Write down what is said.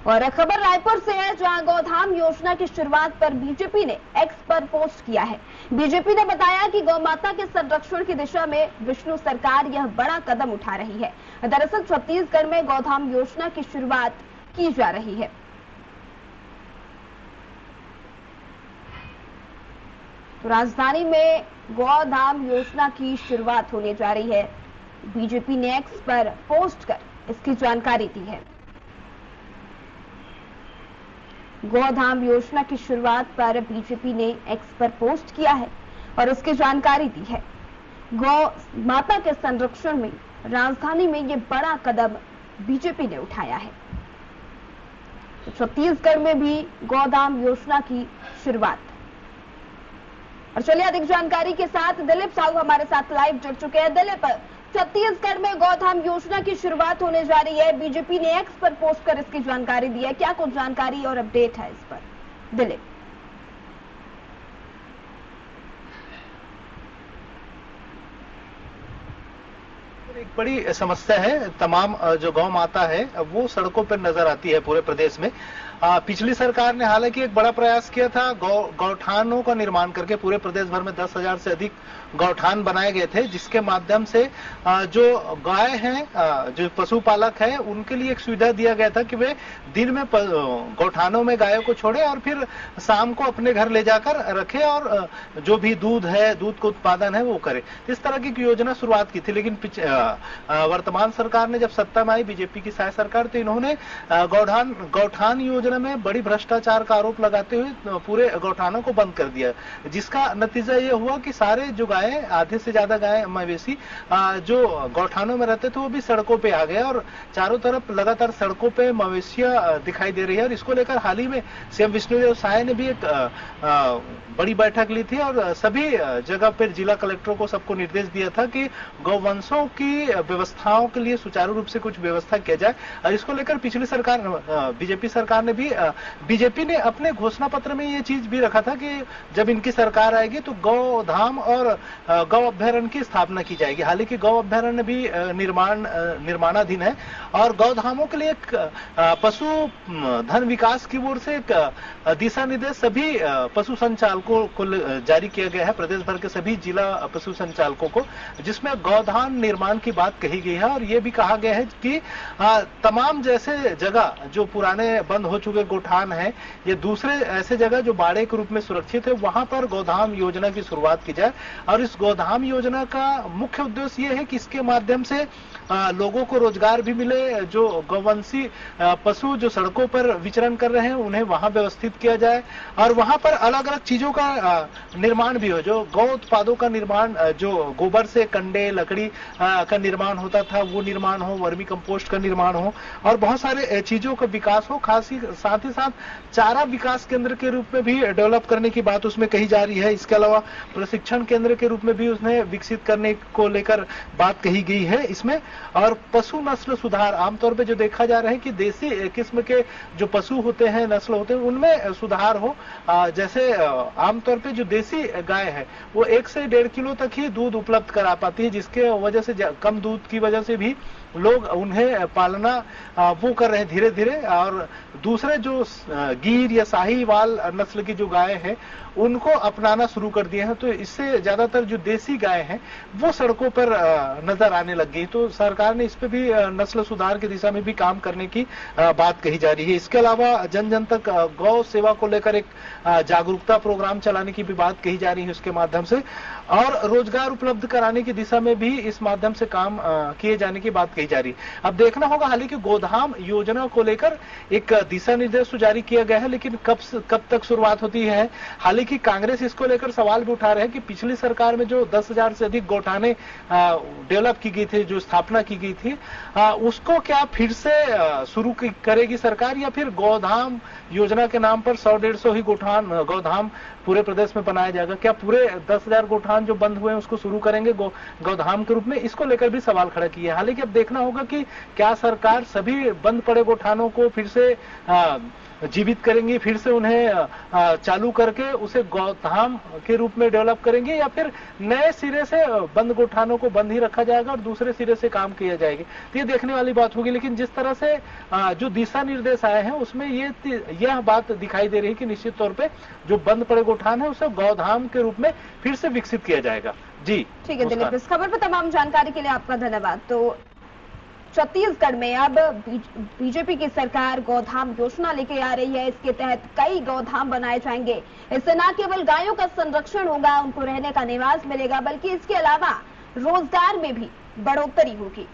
और खबर रायपुर से है, जहां गौधाम योजना की शुरुआत पर बीजेपी ने एक्स पर पोस्ट किया है। बीजेपी ने बताया कि गौ माता के संरक्षण की दिशा में विष्णु सरकार यह बड़ा कदम उठा रही है। दरअसल छत्तीसगढ़ में गौधाम योजना की शुरुआत की जा रही है। तो राजधानी में गौधाम योजना की शुरुआत होने जा रही है। बीजेपी ने एक्स पर पोस्ट कर इसकी जानकारी दी है। गौधाम योजना की शुरुआत पर बीजेपी ने एक्स पर पोस्ट किया है और उसकी जानकारी दी है। गौ माता के संरक्षण में राजधानी में ये बड़ा कदम बीजेपी ने उठाया है। तो छत्तीसगढ़ में भी गौधाम योजना की शुरुआत। और चलिए अधिक जानकारी के साथ दिलीप साहू हमारे साथ लाइव जुड़ चुके हैं। दिलीप, छत्तीसगढ़ में गौधाम योजना की शुरुआत होने जा रही है। बीजेपी ने एक्स पर पोस्ट कर इसकी जानकारी दी है। क्या कुछ जानकारी और अपडेट है इस पर, दिलीप? एक बड़ी समस्या है, तमाम जो गौ माता है वो सड़कों पर नजर आती है पूरे प्रदेश में। पिछली सरकार ने हालांकि एक बड़ा प्रयास किया था, गौठानों का निर्माण करके पूरे प्रदेश भर में 10,000 से अधिक गौठान बनाए गए थे, जिसके माध्यम से जो गाय हैं, जो पशुपालक हैं, उनके लिए एक सुविधा दिया गया था कि वे दिन में गौठानों में गायों को छोड़े और फिर शाम को अपने घर ले जाकर रखे और जो भी दूध है, दूध का उत्पादन है वो करे। इस तरह की योजना शुरुआत की थी, लेकिन वर्तमान सरकार ने जब सत्ता में आई, बीजेपी की शायद सरकार, तो इन्होंने गौठान योजना में बड़ी भ्रष्टाचार का आरोप लगाते हुए पूरे गौठानों को बंद कर दिया, जिसका नतीजा ये हुआ कि सारे जो गाय, आधे से ज्यादा गाय मवेशी जो गौठानों में रहते थे वो भी सड़कों पे आ गए और चारों तरफ लगातार सड़कों पे मवेशियां दिखाई दे रही है। और इसको लेकर हाल ही में सीएम विष्णुदेव साय ने भी एक बड़ी बैठक ली थी और सभी जगह पर जिला कलेक्टरों को सबको निर्देश दिया था कि गौवंशों की व्यवस्थाओं के लिए सुचारू रूप से कुछ व्यवस्था किया जाए। और इसको लेकर पिछली सरकार, बीजेपी सरकार ने भी, बीजेपी ने अपने घोषणा पत्र में ये चीज भी रखा था कि जब इनकी सरकार आएगी तो गौधाम और गौ अभ्यारण्य की स्थापना की जाएगी। हालांकि गौ अभ्यारण्य भी निर्माणाधीन है और गौधामों के लिए एक पशु धन विकास की ओर से एक दिशा निर्देश सभी पशु संचालकों को जारी किया गया है, प्रदेश भर के सभी जिला पशु संचालकों को, जिसमें गौधाम निर्माण की बात कही गई है। और ये भी कहा गया है कि तमाम जैसे जगह जो पुराने बंद हो चुके गौठान हैं, ये दूसरे ऐसे जगह जो बाड़े के रूप में सुरक्षित है, वहां पर गौधाम योजना की शुरुआत की जाए। और इस गौधाम योजना का मुख्य उद्देश्य ये है कि इसके माध्यम से लोगों को रोजगार भी मिले, जो गौवंशी पशु जो सड़कों पर विचरण कर रहे हैं उन्हें वहां व्यवस्थित किया जाए और वहां पर अलग अलग चीजों का निर्माण भी हो, जो गौ उत्पादों का निर्माण, जो गोबर से कंडे लकड़ी का निर्माण होता था वो निर्माण हो, वर्मी कंपोस्ट का निर्माण हो और बहुत सारे चीजों का विकास हो। खास ही साथ चारा विकास केंद्र के रूप में भी डेवलप करने की बात उसमें कही जा रही है। इसके अलावा प्रशिक्षण केंद्र के रूप में भी उसने विकसित करने को लेकर बात कही गई है इसमें। और पशु नस्ल सुधार, आमतौर पे जो देखा जा रहा है कि देसी किस्म के जो पशु होते हैं, नस्ल होते हैं, उनमें सुधार हो। जैसे आमतौर पे जो देसी गाय है वो 1 से 1.5 किलो तक ही दूध उपलब्ध करा पाती है, जिसके वजह से कम दूध की वजह से भी लोग उन्हें पालना वो कर रहे हैं धीरे धीरे। और दूसरे जो गिर या साहीवाल नस्ल की जो गाय है उनको अपनाना शुरू कर दिए हैं, तो इससे ज्यादातर जो देसी गाय हैं वो सड़कों पर नजर आने लग गई। तो सरकार ने इस पे भी नस्ल सुधार की दिशा में भी काम करने की बात कही जा रही है। इसके अलावा जन जन तक गौ सेवा को लेकर एक जागरूकता प्रोग्राम चलाने की भी बात कही जा रही है उसके माध्यम से, और रोजगार उपलब्ध कराने की दिशा में भी इस माध्यम से काम किए जाने की बात कही जा रही है। अब देखना होगा, हालांकि गोधाम योजना को लेकर एक दिशा निर्देश जारी किया गया है, लेकिन कब तक शुरुआत होती है। हालांकि कांग्रेस इसको लेकर सवाल भी उठा रहे हैं कि पिछली सरकार में जो 10,000 से अधिक गौठाने डेवलप की गई थी, जो स्थापना की गई थी, उसको क्या फिर से शुरू करेगी सरकार, या फिर गौधाम योजना के नाम पर 100-150 ही गौधाम पूरे प्रदेश में बनाया जाएगा? क्या पूरे 10,000 गौठान जो बंद हुए हैं उसको शुरू करेंगे गौधाम के रूप में? इसको लेकर भी सवाल खड़ा किया है। हालांकि अब देखना देखना होगा कि क्या सरकार सभी बंद पड़े गौठानों को फिर से जीवित करेंगी, फिर से उन्हें चालू करके उसे गौधाम के रूप में डेवलप करेंगे, या फिर नए सिरे से बंद गौठानों को बंद ही रखा जाएगा और दूसरे सिरे से काम किया जाएगा। तो ये देखने वाली बात होगी। लेकिन जिस तरह से जो दिशा निर्देश आए हैं उसमें यह बात दिखाई दे रही है कि निश्चित तौर पे जो बंद पड़े गौठान है उसे गौधाम के रूप में फिर से विकसित किया जाएगा। जी ठीक है दिलीप, इस खबर पर तमाम जानकारी के लिए आपका धन्यवाद। तो छत्तीसगढ़ में अब बीजेपी की सरकार गौधाम योजना लेके आ रही है। इसके तहत कई गौधाम बनाए जाएंगे। इससे न केवल गायों का संरक्षण होगा, उनको रहने का निवास मिलेगा, बल्कि इसके अलावा रोजगार में भी बढ़ोतरी होगी।